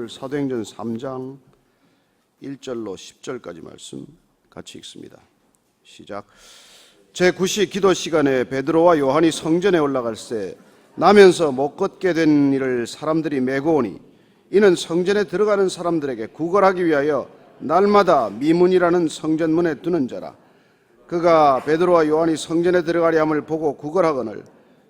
사도행전 3장 1절로 10절까지 말씀 같이 읽습니다. 시작. 제9시 기도 시간에 베드로와 요한이 성전에 올라갈새 나면서 못 걷게 된 이를 사람들이 메고 오니 이는 성전에 들어가는 사람들에게 구걸하기 위하여 날마다 미문이라는 성전문에 두는 자라. 그가 베드로와 요한이 성전에 들어가려 함을 보고 구걸하거늘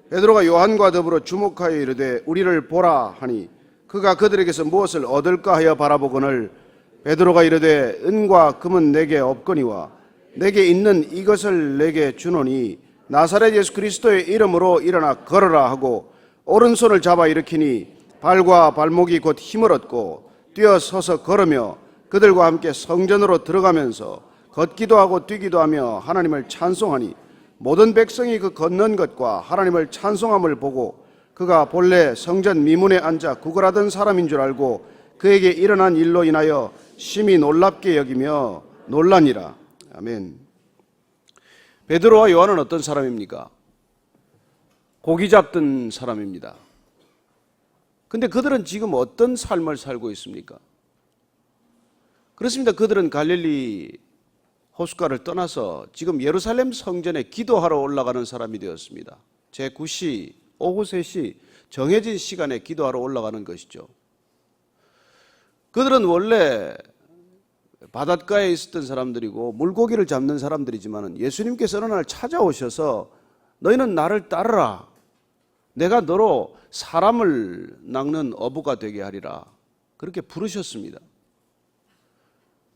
베드로가 요한과 더불어 주목하여 이르되 우리를 보라 하니 그가 그들에게서 무엇을 얻을까 하여 바라보거늘 베드로가 이르되 은과 금은 내게 없거니와 내게 있는 이것을 내게 주노니 나사렛 예수 그리스도의 이름으로 일어나 걸어라 하고 오른손을 잡아 일으키니 발과 발목이 곧 힘을 얻고 뛰어 서서 걸으며 그들과 함께 성전으로 들어가면서 걷기도 하고 뛰기도 하며 하나님을 찬송하니 모든 백성이 그 걷는 것과 하나님을 찬송함을 보고 그가 본래 성전 미문에 앉아 구걸하던 사람인 줄 알고 그에게 일어난 일로 인하여 심히 놀랍게 여기며 놀라니라. 아멘. 베드로와 요한은 어떤 사람입니까? 고기 잡던 사람입니다. 근데 그들은 지금 어떤 삶을 살고 있습니까? 그렇습니다. 그들은 갈릴리 호숫가를 떠나서 지금 예루살렘 성전에 기도하러 올라가는 사람이 되었습니다. 제9시 오후 3시 정해진 시간에 기도하러 올라가는 것이죠. 그들은 원래 바닷가에 있었던 사람들이고 물고기를 잡는 사람들이지만 예수님께서 어느 날 찾아오셔서 너희는 나를 따르라. 내가 너로 사람을 낚는 어부가 되게 하리라. 그렇게 부르셨습니다.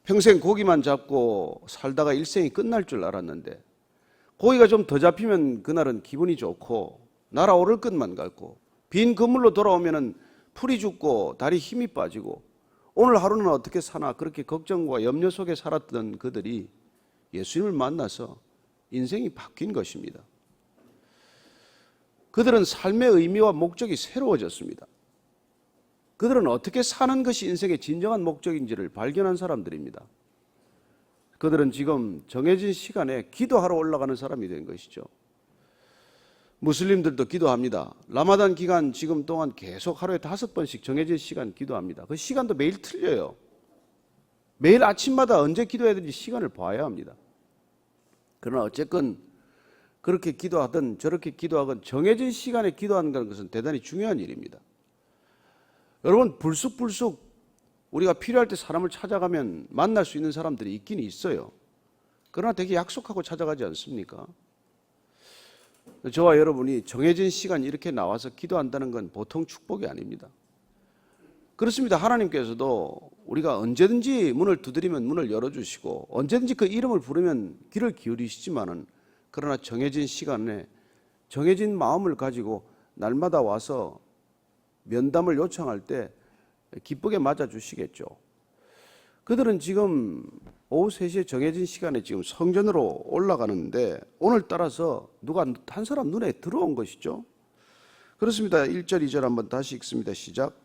평생 고기만 잡고 살다가 일생이 끝날 줄 알았는데 고기가 좀 더 잡히면 그날은 기분이 좋고 날아오를 것만 같고 빈 그물로 돌아오면 풀이 죽고 다리 힘이 빠지고 오늘 하루는 어떻게 사나 그렇게 걱정과 염려 속에 살았던 그들이 예수님을 만나서 인생이 바뀐 것입니다. 그들은 삶의 의미와 목적이 새로워졌습니다. 그들은 어떻게 사는 것이 인생의 진정한 목적인지를 발견한 사람들입니다. 그들은 지금 정해진 시간에 기도하러 올라가는 사람이 된 것이죠. 무슬림들도 기도합니다. 라마단 기간 지금 동안 계속 하루에 5번씩 정해진 시간 기도합니다. 그 시간도 매일 틀려요. 매일 아침마다 언제 기도해야 되는지 시간을 봐야 합니다. 그러나 어쨌건 그렇게 기도하든 저렇게 기도하건 정해진 시간에 기도하는 것은 대단히 중요한 일입니다. 여러분, 불쑥불쑥 우리가 필요할 때 사람을 찾아가면 만날 수 있는 사람들이 있긴 있어요. 그러나 되게 약속하고 찾아가지 않습니까? 저와 여러분이 정해진 시간 이렇게 나와서 기도한다는 건 보통 축복이 아닙니다. 그렇습니다. 하나님께서도 우리가 언제든지 문을 두드리면 문을 열어주시고 언제든지 그 이름을 부르면 귀를 기울이시지만은 그러나 정해진 시간에 정해진 마음을 가지고 날마다 와서 면담을 요청할 때 기쁘게 맞아주시겠죠. 그들은 지금 오후 3시에 정해진 시간에 지금 성전으로 올라가는데 오늘따라서 누가 한 사람 눈에 들어온 것이죠. 그렇습니다. 1절 2절 한번 다시 읽습니다. 시작.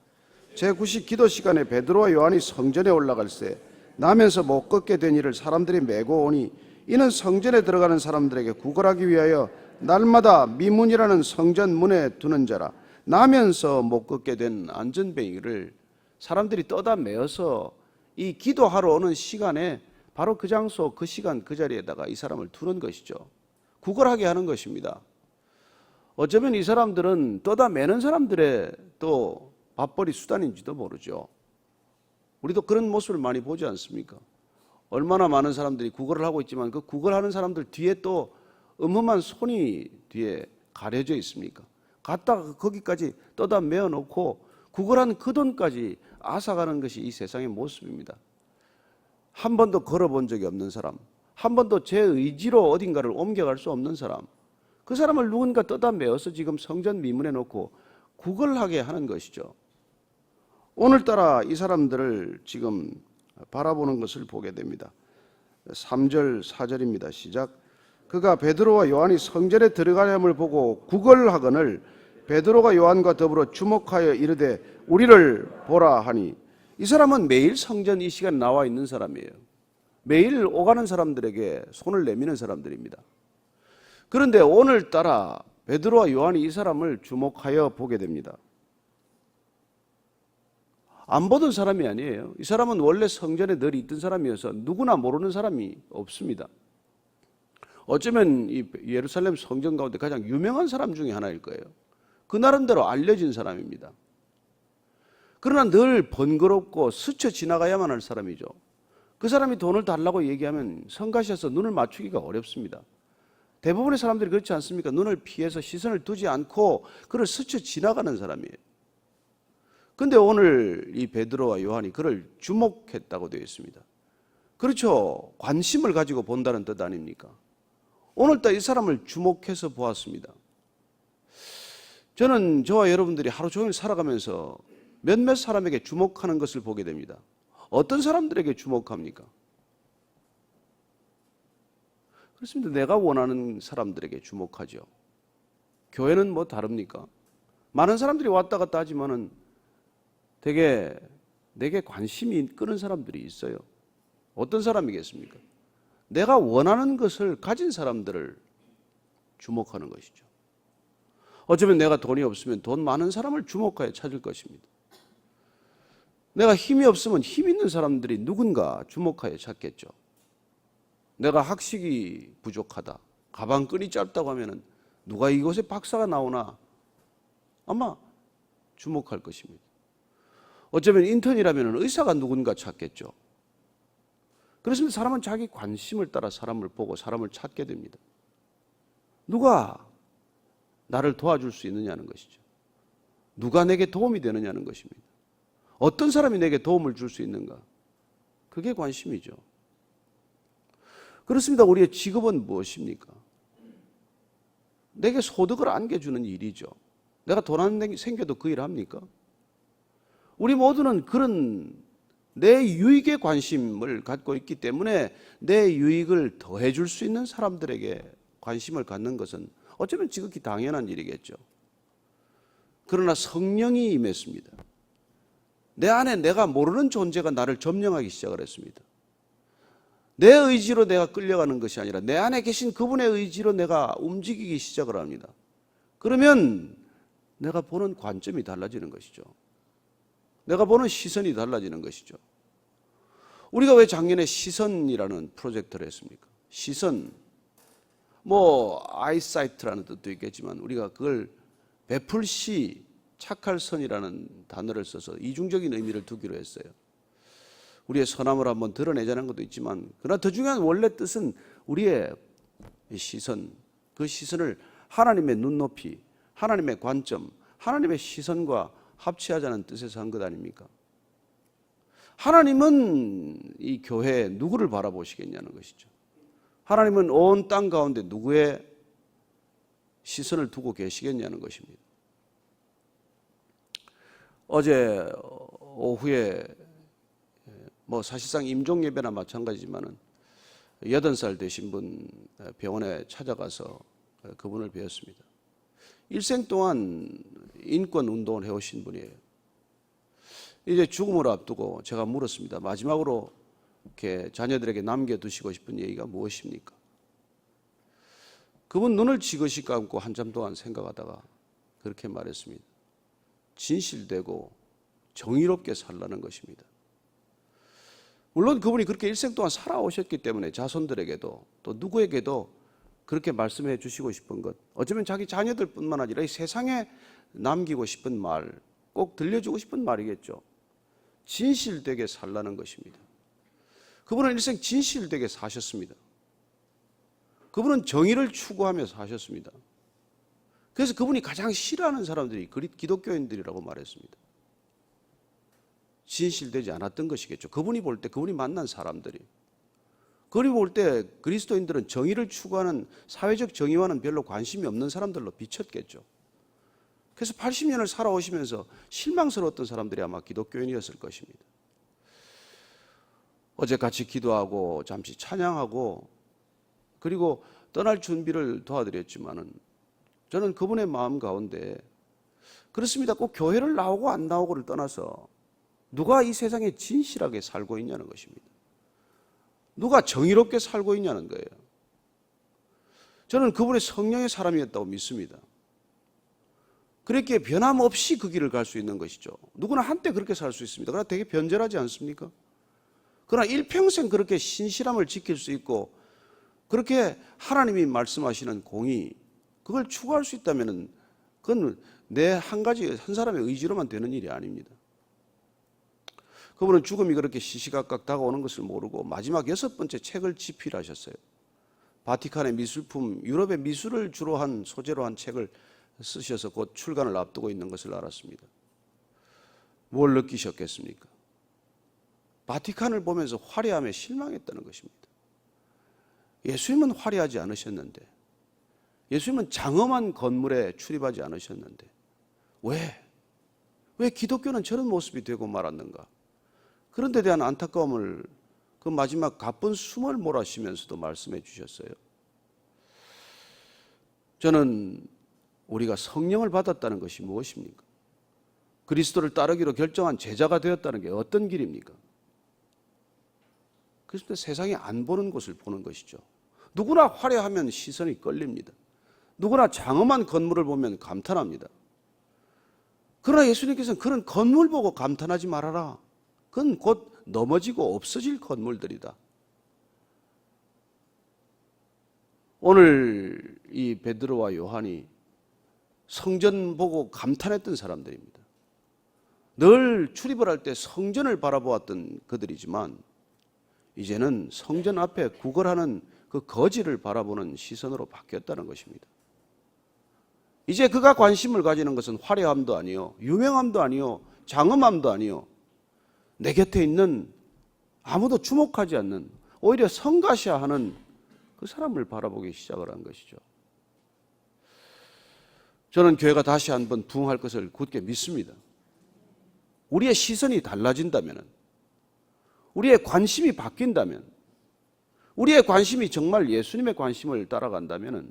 제9시 기도 시간에 베드로와 요한이 성전에 올라갈새 나면서 못 걷게 된 이를 사람들이 메고 오니 이는 성전에 들어가는 사람들에게 구걸하기 위하여 날마다 미문이라는 성전 문에 두는 자라. 나면서 못 걷게 된 안전뱅이를 사람들이 떠다 메어서 이 기도하러 오는 시간에 바로 그 장소, 그 시간, 그 자리에다가 이 사람을 두는 것이죠. 구걸하게 하는 것입니다. 어쩌면 이 사람들은 떠다 매는 사람들의 또 밥벌이 수단인지도 모르죠. 우리도 그런 모습을 많이 보지 않습니까? 얼마나 많은 사람들이 구걸을 하고 있지만 그 구걸하는 사람들 뒤에 또 음험한 손이 뒤에 가려져 있습니까? 갔다가 거기까지 떠다 메어놓고 구걸한 그 돈까지 앗아가는 것이 이 세상의 모습입니다. 한 번도 걸어본 적이 없는 사람, 한 번도 제 의지로 어딘가를 옮겨갈 수 없는 사람, 그 사람을 누군가 떠다 메어서 지금 성전 미문에 놓고 구걸하게 하는 것이죠. 오늘따라 이 사람들을 지금 바라보는 것을 보게 됩니다. 3절 4절입니다. 시작. 그가 베드로와 요한이 성전에 들어가려함을 보고 구걸하거늘 베드로가 요한과 더불어 주목하여 이르되 우리를 보라 하니 이 사람은 매일 성전 이 시간 나와 있는 사람이에요. 매일 오가는 사람들에게 손을 내미는 사람들입니다. 그런데 오늘따라 베드로와 요한이 이 사람을 주목하여 보게 됩니다. 안 보던 사람이 아니에요. 이 사람은 원래 성전에 늘 있던 사람이어서 누구나 모르는 사람이 없습니다. 어쩌면 이 예루살렘 성전 가운데 가장 유명한 사람 중에 하나일 거예요. 그 나름대로 알려진 사람입니다. 그러나 늘 번거롭고 스쳐 지나가야만 할 사람이죠. 그 사람이 돈을 달라고 얘기하면 성가셔서 눈을 맞추기가 어렵습니다. 대부분의 사람들이 그렇지 않습니까? 눈을 피해서 시선을 두지 않고 그를 스쳐 지나가는 사람이에요. 근데 오늘 이 베드로와 요한이 그를 주목했다고 되어 있습니다. 그렇죠. 관심을 가지고 본다는 뜻 아닙니까? 오늘따라 이 사람을 주목해서 보았습니다. 저는 저와 여러분들이 하루 종일 살아가면서 몇몇 사람에게 주목하는 것을 보게 됩니다. 어떤 사람들에게 주목합니까? 그렇습니다. 내가 원하는 사람들에게 주목하죠. 교회는 뭐 다릅니까? 많은 사람들이 왔다 갔다 하지만은 되게 내게 관심이 끄는 사람들이 있어요. 어떤 사람이겠습니까? 내가 원하는 것을 가진 사람들을 주목하는 것이죠. 어쩌면 내가 돈이 없으면 돈 많은 사람을 주목하여 찾을 것입니다. 내가 힘이 없으면 힘 있는 사람들이 누군가 주목하여 찾겠죠. 내가 학식이 부족하다, 가방끈이 짧다고 하면은 누가 이곳에 박사가 나오나 아마 주목할 것입니다. 어쩌면 인턴이라면 의사가 누군가 찾겠죠. 그렇습니다. 사람은 자기 관심을 따라 사람을 보고 사람을 찾게 됩니다. 누가 나를 도와줄 수 있느냐는 것이죠. 누가 내게 도움이 되느냐는 것입니다. 어떤 사람이 내게 도움을 줄 수 있는가? 그게 관심이죠. 그렇습니다. 우리의 직업은 무엇입니까? 내게 소득을 안겨주는 일이죠. 내가 돈 안 생겨도 그 일 합니까? 우리 모두는 그런 내 유익에 관심을 갖고 있기 때문에 내 유익을 더해 줄 수 있는 사람들에게 관심을 갖는 것은 어쩌면 지극히 당연한 일이겠죠. 그러나 성령이 임했습니다. 내 안에 내가 모르는 존재가 나를 점령하기 시작을 했습니다. 내 의지로 내가 끌려가는 것이 아니라 내 안에 계신 그분의 의지로 내가 움직이기 시작을 합니다. 그러면 내가 보는 관점이 달라지는 것이죠. 내가 보는 시선이 달라지는 것이죠. 우리가 왜 작년에 시선이라는 프로젝트를 했습니까? 시선, 뭐 아이사이트라는 뜻도 있겠지만 우리가 그걸 베풀시, 착할 선이라는 단어를 써서 이중적인 의미를 두기로 했어요. 우리의 선함을 한번 드러내자는 것도 있지만 그러나 더 중요한 원래 뜻은 우리의 시선, 그 시선을 하나님의 눈높이, 하나님의 관점, 하나님의 시선과 합치하자는 뜻에서 한 것 아닙니까? 하나님은 이 교회에 누구를 바라보시겠냐는 것이죠. 하나님은 온 땅 가운데 누구의 시선을 두고 계시겠냐는 것입니다. 어제 오후에 뭐 사실상 임종 예배나 마찬가지지만은 80살 되신 분 병원에 찾아가서 그분을 뵈었습니다. 일생 동안 인권 운동을 해오신 분이에요. 이제 죽음을 앞두고 제가 물었습니다. 마지막으로 이렇게 자녀들에게 남겨두시고 싶은 얘기가 무엇입니까? 그분 눈을 지그시 감고 한참 동안 생각하다가 그렇게 말했습니다. 진실되고 정의롭게 살라는 것입니다. 물론 그분이 그렇게 일생 동안 살아오셨기 때문에 자손들에게도 또 누구에게도 그렇게 말씀해 주시고 싶은 것, 어쩌면 자기 자녀들뿐만 아니라 이 세상에 남기고 싶은 말, 꼭 들려주고 싶은 말이겠죠. 진실되게 살라는 것입니다. 그분은 일생 진실되게 사셨습니다. 그분은 정의를 추구하며 사셨습니다. 그래서 그분이 가장 싫어하는 사람들이 기독교인들이라고 말했습니다. 진실되지 않았던 것이겠죠. 그분이 볼 때, 그분이 만난 사람들이. 그분이 볼 때 그리스도인들은 정의를 추구하는 사회적 정의와는 별로 관심이 없는 사람들로 비쳤겠죠. 그래서 80년을 살아오시면서 실망스러웠던 사람들이 아마 기독교인이었을 것입니다. 어제 같이 기도하고 잠시 찬양하고 그리고 떠날 준비를 도와드렸지만은 저는 그분의 마음 가운데 그렇습니다. 꼭 교회를 나오고 안 나오고를 떠나서 누가 이 세상에 진실하게 살고 있냐는 것입니다. 누가 정의롭게 살고 있냐는 거예요. 저는 그분의 성령의 사람이었다고 믿습니다. 그렇게 변함없이 그 길을 갈 수 있는 것이죠. 누구나 한때 그렇게 살 수 있습니다. 그러나 되게 변절하지 않습니까? 그러나 일평생 그렇게 신실함을 지킬 수 있고 그렇게 하나님이 말씀하시는 공의, 그걸 추구할 수 있다면 그건 내 한 가지 한 사람의 의지로만 되는 일이 아닙니다. 그분은 죽음이 그렇게 시시각각 다가오는 것을 모르고 마지막 6번째 책을 집필하셨어요. 바티칸의 미술품, 유럽의 미술을 주로 한 소재로 한 책을 쓰셔서 곧 출간을 앞두고 있는 것을 알았습니다. 뭘 느끼셨겠습니까? 바티칸을 보면서 화려함에 실망했다는 것입니다. 예수님은 화려하지 않으셨는데, 예수님은 장엄한 건물에 출입하지 않으셨는데 왜 기독교는 저런 모습이 되고 말았는가? 그런 데 대한 안타까움을 그 마지막 가쁜 숨을 몰아쉬면서도 말씀해 주셨어요. 저는 우리가 성령을 받았다는 것이 무엇입니까? 그리스도를 따르기로 결정한 제자가 되었다는 게 어떤 길입니까? 그래서 세상에 안 보는 것을 보는 것이죠. 누구나 화려하면 시선이 끌립니다. 누구나 장엄한 건물을 보면 감탄합니다. 그러나 예수님께서는 그런 건물 보고 감탄하지 말아라. 그건 곧 넘어지고 없어질 건물들이다. 오늘 이 베드로와 요한이 성전 보고 감탄했던 사람들입니다. 늘 출입을 할 때 성전을 바라보았던 그들이지만 이제는 성전 앞에 구걸하는 그 거지를 바라보는 시선으로 바뀌었다는 것입니다. 이제 그가 관심을 가지는 것은 화려함도 아니요, 유명함도 아니요, 장엄함도 아니요, 내 곁에 있는 아무도 주목하지 않는, 오히려 성가시하는 그 사람을 바라보기 시작을 한 것이죠. 저는 교회가 다시 한번 부흥할 것을 굳게 믿습니다. 우리의 시선이 달라진다면, 우리의 관심이 바뀐다면, 우리의 관심이 정말 예수님의 관심을 따라간다면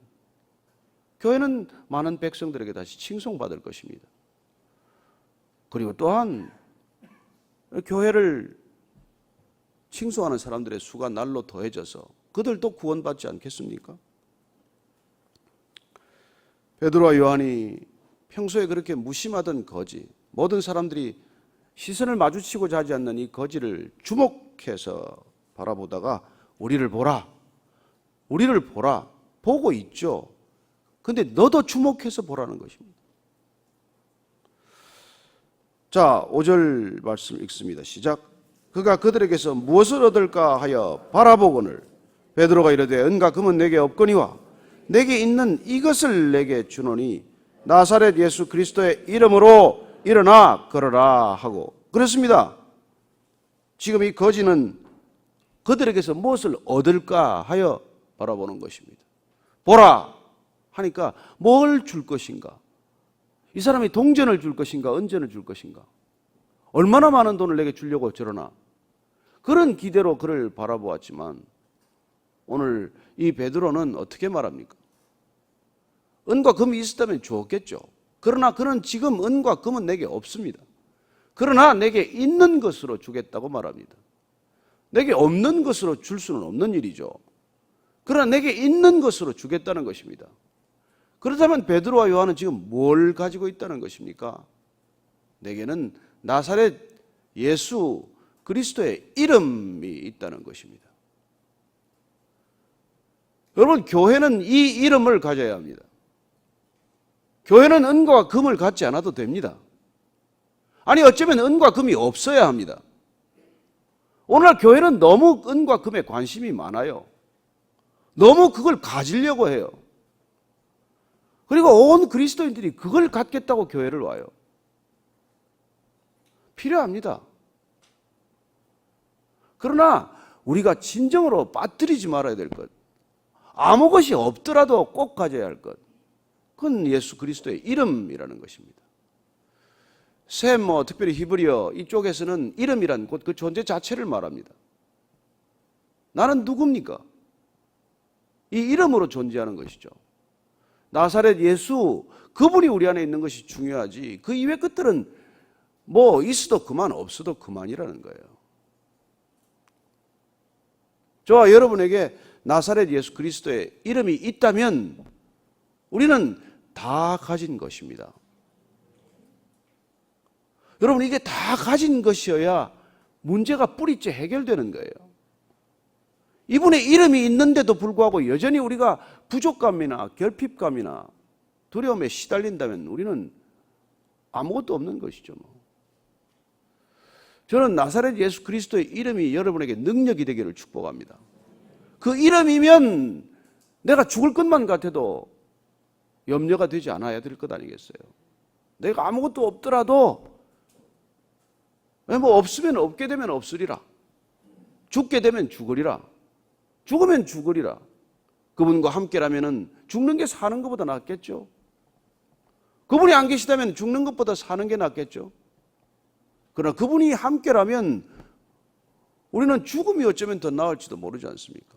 교회는 많은 백성들에게 다시 칭송받을 것입니다. 그리고 또한 교회를 칭송하는 사람들의 수가 날로 더해져서 그들도 구원받지 않겠습니까? 베드로와 요한이 평소에 그렇게 무심하던 거지, 모든 사람들이 시선을 마주치고자 하지 않는 이 거지를 주목해서 바라보다가 우리를 보라, 우리를 보라, 보고 있죠. 근데 너도 주목해서 보라는 것입니다. 자, 5절 말씀 읽습니다. 시작. 그가 그들에게서 무엇을 얻을까 하여 바라보거늘 베드로가 이르되 은과 금은 내게 없거니와 내게 있는 이것을 내게 주노니 나사렛 예수 그리스도의 이름으로 일어나 걸어라 하고 그렇습니다. 지금 이 거지는 그들에게서 무엇을 얻을까 하여 바라보는 것입니다. 보라 하니까 뭘 줄 것인가? 이 사람이 동전을 줄 것인가? 은전을 줄 것인가? 얼마나 많은 돈을 내게 주려고 저러나? 그런 기대로 그를 바라보았지만 오늘 이 베드로는 어떻게 말합니까? 은과 금이 있었다면 주었겠죠. 그러나 그는 지금 은과 금은 내게 없습니다. 그러나 내게 있는 것으로 주겠다고 말합니다. 내게 없는 것으로 줄 수는 없는 일이죠. 그러나 내게 있는 것으로 주겠다는 것입니다. 그렇다면 베드로와 요한은 지금 뭘 가지고 있다는 것입니까? 내게는 나사렛 예수 그리스도의 이름이 있다는 것입니다. 여러분, 교회는 이 이름을 가져야 합니다. 교회는 은과 금을 갖지 않아도 됩니다. 아니, 어쩌면 은과 금이 없어야 합니다. 오늘날 교회는 너무 은과 금에 관심이 많아요. 너무 그걸 가지려고 해요. 그리고 온 그리스도인들이 그걸 갖겠다고 교회를 와요. 필요합니다. 그러나 우리가 진정으로 빠뜨리지 말아야 될 것, 아무 것이 없더라도 꼭 가져야 할 것, 그건 예수 그리스도의 이름이라는 것입니다. 셈, 특별히 히브리어 이쪽에서는 이름이란 곧 그 존재 자체를 말합니다. 나는 누굽니까? 이 이름으로 존재하는 것이죠. 나사렛 예수, 그분이 우리 안에 있는 것이 중요하지 그 이외 것들은 뭐 있어도 그만 없어도 그만이라는 거예요. 저와 여러분에게 나사렛 예수 그리스도의 이름이 있다면 우리는 다 가진 것입니다. 여러분, 이게 다 가진 것이어야 문제가 뿌리째 해결되는 거예요. 이분의 이름이 있는데도 불구하고 여전히 우리가 부족감이나 결핍감이나 두려움에 시달린다면 우리는 아무것도 없는 것이죠. 저는 나사렛 예수 그리스도의 이름이 여러분에게 능력이 되기를 축복합니다. 그 이름이면 내가 죽을 것만 같아도 염려가 되지 않아야 될 것 아니겠어요? 내가 아무것도 없더라도 뭐 없으면 없게 되면 없으리라. 죽게 되면 죽으리라. 죽으면 죽으리라. 그분과 함께라면 죽는 게 사는 것보다 낫겠죠. 그분이 안 계시다면 죽는 것보다 사는 게 낫겠죠. 그러나 그분이 함께라면 우리는 죽음이 어쩌면 더 나을지도 모르지 않습니까?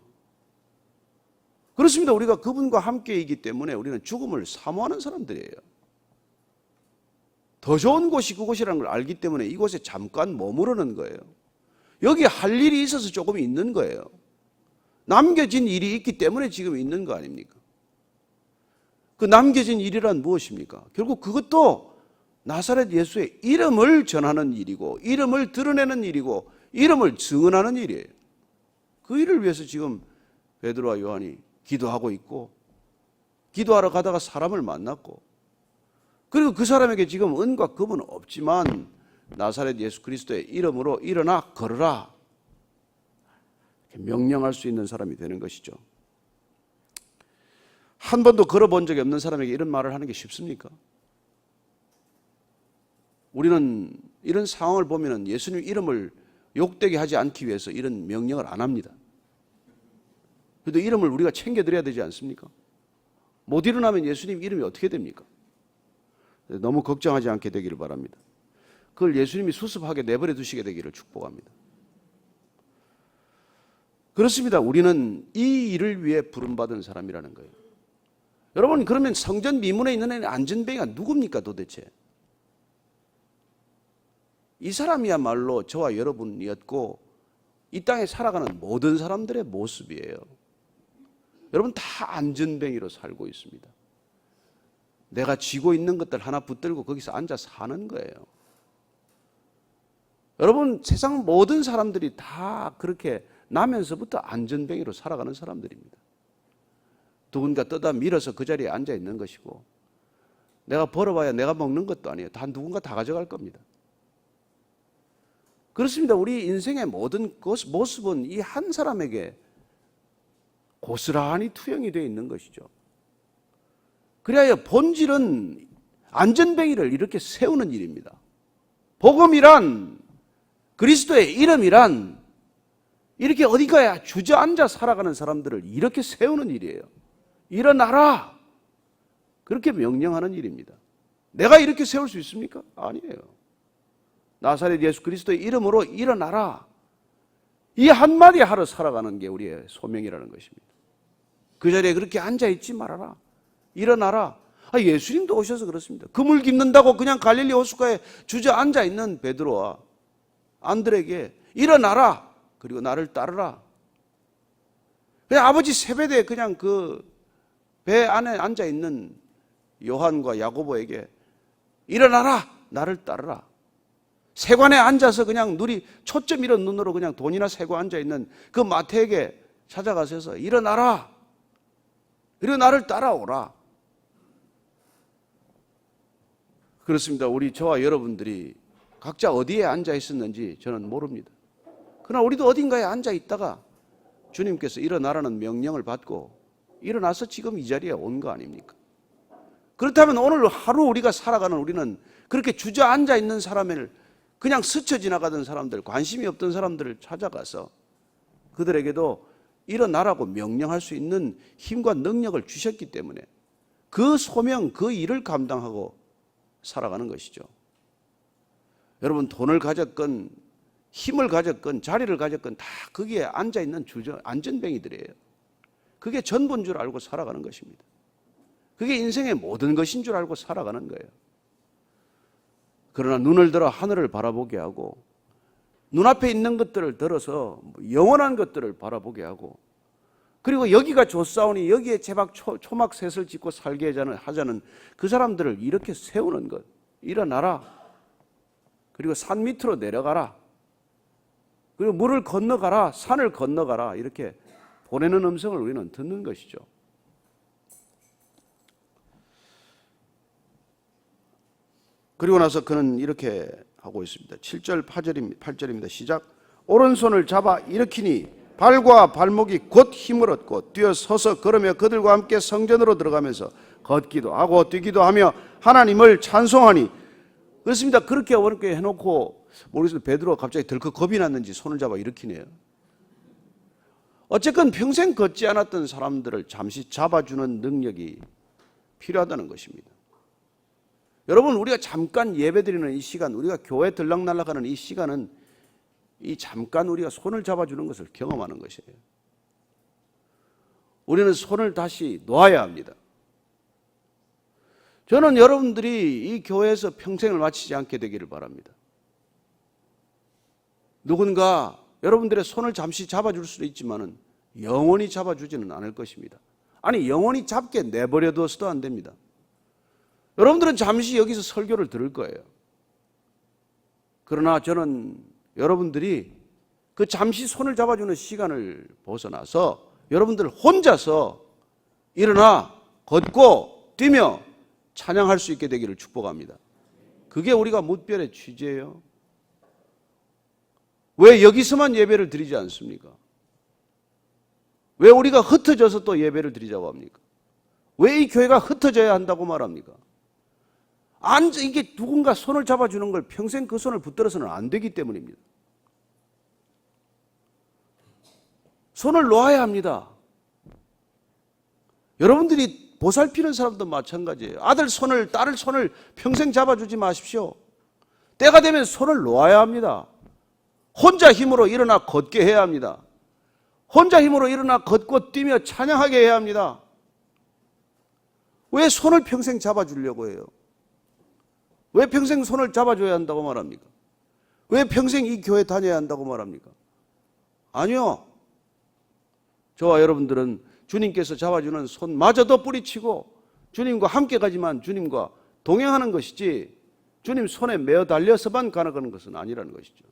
그렇습니다. 우리가 그분과 함께이기 때문에 우리는 죽음을 사모하는 사람들이에요. 더 좋은 곳이 그곳이라는 걸 알기 때문에 이곳에 잠깐 머무르는 거예요. 여기 할 일이 있어서 조금 있는 거예요. 남겨진 일이 있기 때문에 지금 있는 거 아닙니까? 그 남겨진 일이란 무엇입니까? 결국 그것도 나사렛 예수의 이름을 전하는 일이고, 이름을 드러내는 일이고, 이름을 증언하는 일이에요. 그 일을 위해서 지금 베드로와 요한이 기도하고 있고, 기도하러 가다가 사람을 만났고, 그리고 그 사람에게 지금 은과 금은 없지만 나사렛 예수 그리스도의 이름으로 일어나 걸으라, 명령할 수 있는 사람이 되는 것이죠. 한 번도 걸어본 적이 없는 사람에게 이런 말을 하는 게 쉽습니까? 우리는 이런 상황을 보면 예수님 이름을 욕되게 하지 않기 위해서 이런 명령을 안 합니다. 그래도 이름을 우리가 챙겨드려야 되지 않습니까? 못 일어나면 예수님 이름이 어떻게 됩니까? 너무 걱정하지 않게 되기를 바랍니다. 그걸 예수님이 수습하게 내버려 두시게 되기를 축복합니다. 그렇습니다. 우리는 이 일을 위해 부름받은 사람이라는 거예요. 여러분, 그러면 성전 미문에 있는 안전뱅이가 누굽니까 도대체? 이 사람이야말로 저와 여러분이었고 이 땅에 살아가는 모든 사람들의 모습이에요. 여러분, 다 안전뱅이로 살고 있습니다. 내가 쥐고 있는 것들 하나 붙들고 거기서 앉아 사는 거예요. 여러분, 세상 모든 사람들이 다 그렇게 나면서부터 안전뱅이로 살아가는 사람들입니다. 누군가 떠다 밀어서 그 자리에 앉아 있는 것이고, 내가 벌어봐야 내가 먹는 것도 아니에요. 다 누군가 다 가져갈 겁니다. 그렇습니다. 우리 인생의 모든 모습은 이 한 사람에게 고스란히 투영이 되어 있는 것이죠. 그래야 본질은 안전뱅이를 이렇게 세우는 일입니다. 복음이란, 그리스도의 이름이란 이렇게 어디가야 주저앉아 살아가는 사람들을 이렇게 세우는 일이에요. 일어나라, 그렇게 명령하는 일입니다. 내가 이렇게 세울 수 있습니까? 아니에요. 나사렛 예수 그리스도의 이름으로 일어나라, 이 한마디 하러 살아가는 게 우리의 소명이라는 것입니다. 그 자리에 그렇게 앉아있지 말아라, 일어나라. 예수님도 오셔서 그렇습니다. 그물 깁는다고 그냥 갈릴리 호숫가에 주저앉아 있는 베드로와 안드레에게 일어나라, 그리고 나를 따르라. 그냥 아버지 세베대에 그냥 그 배 안에 앉아 있는 요한과 야고보에게 일어나라, 나를 따르라. 세관에 앉아서 그냥 눈이 초점 잃은 눈으로 그냥 돈이나 세고 앉아 있는 그 마태에게 찾아가셔서 일어나라, 그리고 나를 따라오라. 그렇습니다. 저와 여러분들이 각자 어디에 앉아 있었는지 저는 모릅니다. 그러나 우리도 어딘가에 앉아 있다가 주님께서 일어나라는 명령을 받고 일어나서 지금 이 자리에 온 거 아닙니까? 그렇다면 오늘 하루 우리가 살아가는 우리는 그렇게 주저앉아 있는 사람을, 그냥 스쳐 지나가던 사람들, 관심이 없던 사람들을 찾아가서 그들에게도 일어나라고 명령할 수 있는 힘과 능력을 주셨기 때문에 그 소명, 그 일을 감당하고 살아가는 것이죠. 여러분, 돈을 가졌건 힘을 가졌건 자리를 가졌건 다 거기에 앉아있는 안전뱅이들이에요. 그게 전부인 줄 알고 살아가는 것입니다. 그게 인생의 모든 것인 줄 알고 살아가는 거예요. 그러나 눈을 들어 하늘을 바라보게 하고, 눈앞에 있는 것들을 들어서 영원한 것들을 바라보게 하고, 그리고 여기가 좋사오니 여기에 제발 초막셋을 짓고 살게 하자는 그 사람들을 이렇게 세우는 것, 일어나라. 그리고 산 밑으로 내려가라. 그리고 물을 건너가라. 산을 건너가라. 이렇게 보내는 음성을 우리는 듣는 것이죠. 그리고 나서 그는 이렇게 하고 있습니다. 7절 8절입니다. 시작. 오른손을 잡아 일으키니 발과 발목이 곧 힘을 얻고 뛰어 서서 걸으며 그들과 함께 성전으로 들어가면서 걷기도 하고 뛰기도 하며 하나님을 찬송하니. 그렇습니다. 그렇게 어렵게 해놓고 모르겠어요. 베드로가 갑자기 덜컥 겁이 났는지 손을 잡아 일으키네요. 어쨌건 평생 걷지 않았던 사람들을 잠시 잡아주는 능력이 필요하다는 것입니다. 여러분, 우리가 잠깐 예배드리는 이 시간, 우리가 교회 들락날락하는 이 시간은 이 잠깐 우리가 손을 잡아주는 것을 경험하는 것이에요. 우리는 손을 다시 놓아야 합니다. 저는 여러분들이 이 교회에서 평생을 마치지 않게 되기를 바랍니다. 누군가 여러분들의 손을 잠시 잡아줄 수도 있지만은 영원히 잡아주지는 않을 것입니다. 아니, 영원히 잡게 내버려두어서도 안 됩니다. 여러분들은 잠시 여기서 설교를 들을 거예요. 그러나 저는 여러분들이 그 잠시 손을 잡아주는 시간을 벗어나서 여러분들 혼자서 일어나 걷고 뛰며 찬양할 수 있게 되기를 축복합니다. 그게 우리가 뭇별의 취지예요. 왜 여기서만 예배를 드리지 않습니까? 왜 우리가 흩어져서 또 예배를 드리자고 합니까? 왜 이 교회가 흩어져야 한다고 말합니까? 이게 누군가 손을 잡아주는 걸 평생 그 손을 붙들어서는 안 되기 때문입니다. 손을 놓아야 합니다. 여러분들이 보살피는 사람도 마찬가지예요. 아들 손을, 딸을 손을 평생 잡아주지 마십시오. 때가 되면 손을 놓아야 합니다. 혼자 힘으로 일어나 걷게 해야 합니다. 혼자 힘으로 일어나 걷고 뛰며 찬양하게 해야 합니다. 왜 손을 평생 잡아주려고 해요? 왜 평생 손을 잡아줘야 한다고 말합니까? 왜 평생 이 교회 다녀야 한다고 말합니까? 아니요. 저와 여러분들은 주님께서 잡아주는 손마저도 뿌리치고 주님과 함께 가지만 주님과 동행하는 것이지 주님 손에 매어 달려서만 가는 것은 아니라는 것이죠.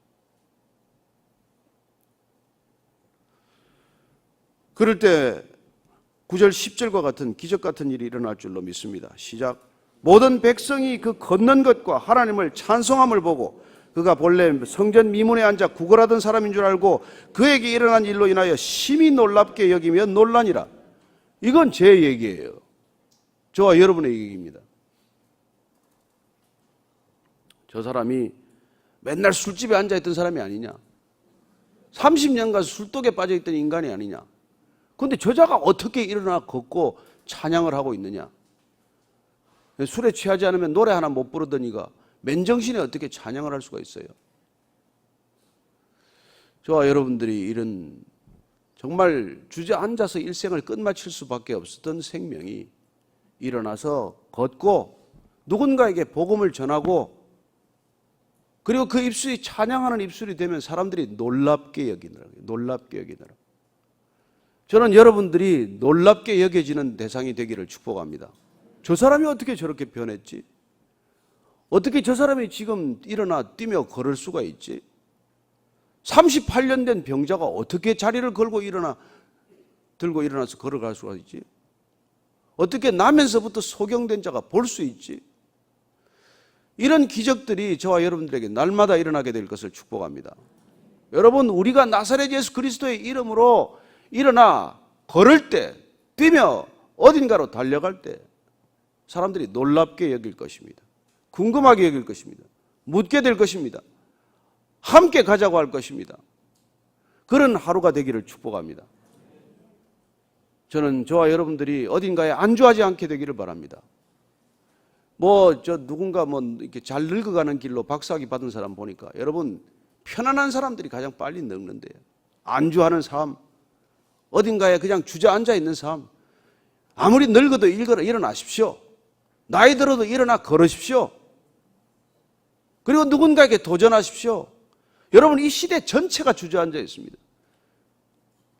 그럴 때 9절 10절과 같은 기적 같은 일이 일어날 줄로 믿습니다. 시작. 모든 백성이 그 걷는 것과 하나님을 찬송함을 보고 그가 본래 성전 미문에 앉아 구걸하던 사람인 줄 알고 그에게 일어난 일로 인하여 심히 놀랍게 여기며 놀라니라. 이건 제 얘기예요. 저와 여러분의 얘기입니다. 저 사람이 맨날 술집에 앉아있던 사람이 아니냐, 30년간 술독에 빠져있던 인간이 아니냐. 그런데 저자가 어떻게 일어나 걷고 찬양을 하고 있느냐. 술에 취하지 않으면 노래 하나 못 부르던 이가 맨정신에 어떻게 찬양을 할 수가 있어요? 저와 여러분들이 이런 정말 주저앉아서 일생을 끝마칠 수밖에 없었던 생명이 일어나서 걷고 누군가에게 복음을 전하고 그리고 그 입술이 찬양하는 입술이 되면 사람들이 놀랍게 여기느라. 저는 여러분들이 놀랍게 여겨지는 대상이 되기를 축복합니다. 저 사람이 어떻게 저렇게 변했지? 어떻게 저 사람이 지금 일어나 뛰며 걸을 수가 있지? 38년 된 병자가 어떻게 자리를 들고 일어나서 걸어갈 수가 있지? 어떻게 나면서부터 소경된 자가 볼 수 있지? 이런 기적들이 저와 여러분들에게 날마다 일어나게 될 것을 축복합니다. 여러분, 우리가 나사렛 예수 그리스도의 이름으로 일어나 걸을 때, 뛰며 어딘가로 달려갈 때 사람들이 놀랍게 여길 것입니다. 궁금하게 여길 것입니다. 묻게 될 것입니다. 함께 가자고 할 것입니다. 그런 하루가 되기를 축복합니다. 저는 저와 여러분들이 어딘가에 안주하지 않게 되기를 바랍니다. 누군가 이렇게 잘 늙어가는 길로 박사학위 받은 사람 보니까 여러분, 편안한 사람들이 가장 빨리 늙는데요. 안주하는 삶, 어딘가에 그냥 주저앉아 있는 삶, 아무리 늙어도 일어나십시오. 나이 들어도 일어나 걸으십시오. 그리고 누군가에게 도전하십시오. 여러분, 이 시대 전체가 주저앉아 있습니다.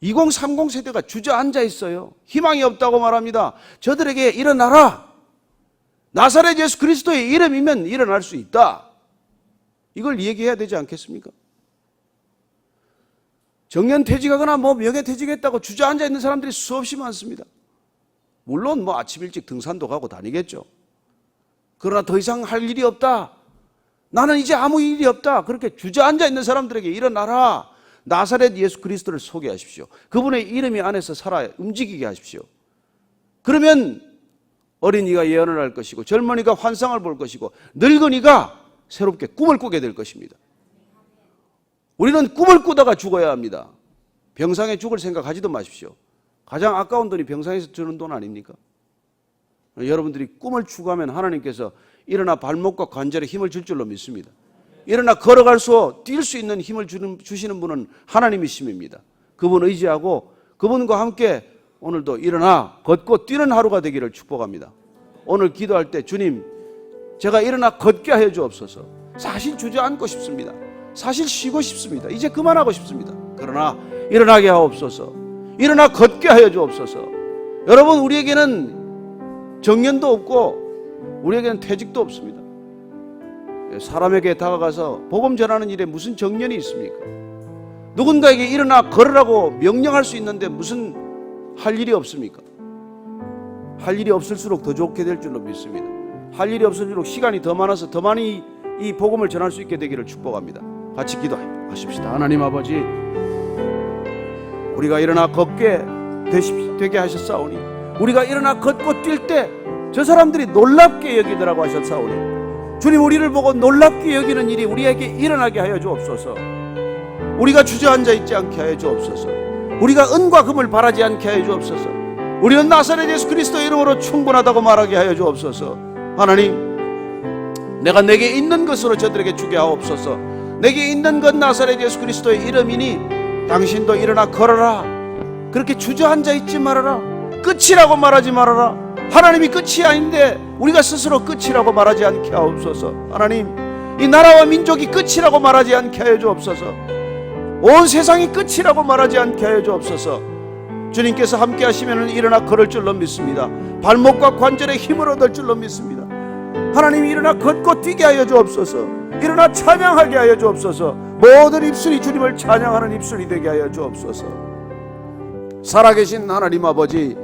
2030 세대가 주저앉아 있어요. 희망이 없다고 말합니다. 저들에게 일어나라. 나사렛 예수 그리스도의 이름이면 일어날 수 있다. 이걸 얘기해야 되지 않겠습니까? 정년퇴직하거나 명예퇴직했다고 주저앉아 있는 사람들이 수없이 많습니다. 물론 아침 일찍 등산도 가고 다니겠죠. 그러나 더 이상 할 일이 없다. 나는 이제 아무 일이 없다. 그렇게 주저앉아 있는 사람들에게 일어나라. 나사렛 예수 그리스도를 소개하십시오. 그분의 이름이 안에서 살아 움직이게 하십시오. 그러면 어린이가 예언을 할 것이고 젊은이가 환상을 볼 것이고 늙은이가 새롭게 꿈을 꾸게 될 것입니다. 우리는 꿈을 꾸다가 죽어야 합니다. 병상에 죽을 생각하지도 마십시오. 가장 아까운 돈이 병상에서 주는 돈 아닙니까? 여러분들이 꿈을 추구하면 하나님께서 일어나 발목과 관절에 힘을 줄 줄로 믿습니다. 일어나 걸어갈 수, 뛸 수 있는 힘을 주시는 분은 하나님이심입니다. 그분 의지하고 그분과 함께 오늘도 일어나 걷고 뛰는 하루가 되기를 축복합니다. 오늘 기도할 때 주님, 제가 일어나 걷게 하여 주옵소서. 사실 주저앉고 싶습니다. 사실 쉬고 싶습니다. 이제 그만하고 싶습니다. 그러나 일어나게 하옵소서. 일어나 걷게 하여 주옵소서. 여러분, 우리에게는 정년도 없고 우리에게는 퇴직도 없습니다. 사람에게 다가가서 복음 전하는 일에 무슨 정년이 있습니까? 누군가에게 일어나 걸으라고 명령할 수 있는데 무슨 할 일이 없습니까? 할 일이 없을수록 더 좋게 될 줄로 믿습니다. 할 일이 없을수록 시간이 더 많아서 더 많이 이 복음을 전할 수 있게 되기를 축복합니다. 같이 기도하십시다. 하나님 아버지, 우리가 일어나 걷게 되게 하셨사오니, 우리가 일어나 걷고 뛸 때 저 사람들이 놀랍게 여기더라고 하셨사오니, 주님, 우리를 보고 놀랍게 여기는 일이 우리에게 일어나게 하여 주옵소서. 우리가 주저앉아 있지 않게 하여 주옵소서. 우리가 은과 금을 바라지 않게 하여 주옵소서. 우리는 나사렛 예수 그리스도의 이름으로 충분하다고 말하게 하여 주옵소서. 하나님, 내게 있는 것으로 저들에게 주게 하옵소서. 내게 있는 것 나사렛 예수 그리스도의 이름이니 당신도 일어나 걸어라. 그렇게 주저앉아 있지 말아라. 끝이라고 말하지 말아라. 하나님이 끝이 아닌데 우리가 스스로 끝이라고 말하지 않게 하옵소서. 하나님, 이 나라와 민족이 끝이라고 말하지 않게 하여 주옵소서. 온 세상이 끝이라고 말하지 않게 하여 주옵소서. 주님께서 함께 하시면 일어나 걸을 줄로 믿습니다. 발목과 관절에 힘을 얻을 줄로 믿습니다. 하나님, 일어나 걷고 뛰게 하여 주옵소서. 일어나 찬양하게 하여 주옵소서. 모든 입술이 주님을 찬양하는 입술이 되게 하여 주옵소서. 살아계신 하나님 아버지,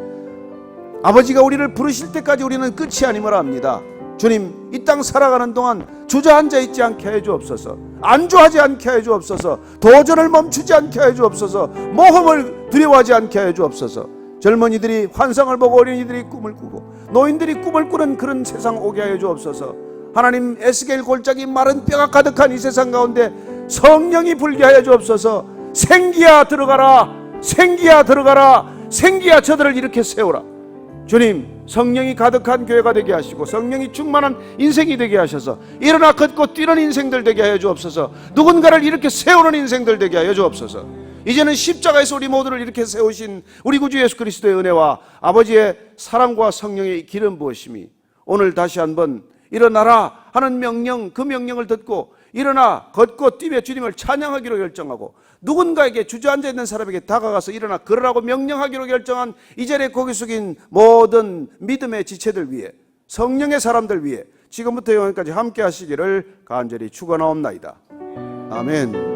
아버지가 우리를 부르실 때까지 우리는 끝이 아님을 압니다. 주님, 이 땅 살아가는 동안 주저앉아 있지 않게 하여 주옵소서. 안주하지 않게 하여 주옵소서. 도전을 멈추지 않게 하여 주옵소서. 모험을 두려워하지 않게 하여 주옵소서. 젊은이들이 환상을 보고 어린이들이 꿈을 꾸고 노인들이 꿈을 꾸는 그런 세상 오게 하여 주옵소서. 하나님, 에스겔 골짜기 마른 뼈가 가득한 이 세상 가운데 성령이 불게 하여 주옵소서. 생기야 들어가라. 생기야 들어가라. 생기야 저들을 이렇게 세우라. 주님, 성령이 가득한 교회가 되게 하시고 성령이 충만한 인생이 되게 하셔서 일어나 걷고 뛰는 인생들 되게 하여 주옵소서. 누군가를 이렇게 세우는 인생들 되게 하여 주옵소서. 이제는 십자가에서 우리 모두를 이렇게 세우신 우리 구주 예수 그리스도의 은혜와 아버지의 사랑과 성령의 기름 부으심이 오늘 다시 한번 일어나라 하는 명령, 그 명령을 듣고 일어나 걷고 뛰며 주님을 찬양하기로 결정하고 누군가에게 주저앉아 있는 사람에게 다가가서 일어나 걸으라고 명령하기로 결정한 이 자리에 고개 숙인 모든 믿음의 지체들 위해, 성령의 사람들 위해 지금부터 영원까지 함께 하시기를 간절히 축원하옵나이다. 아멘.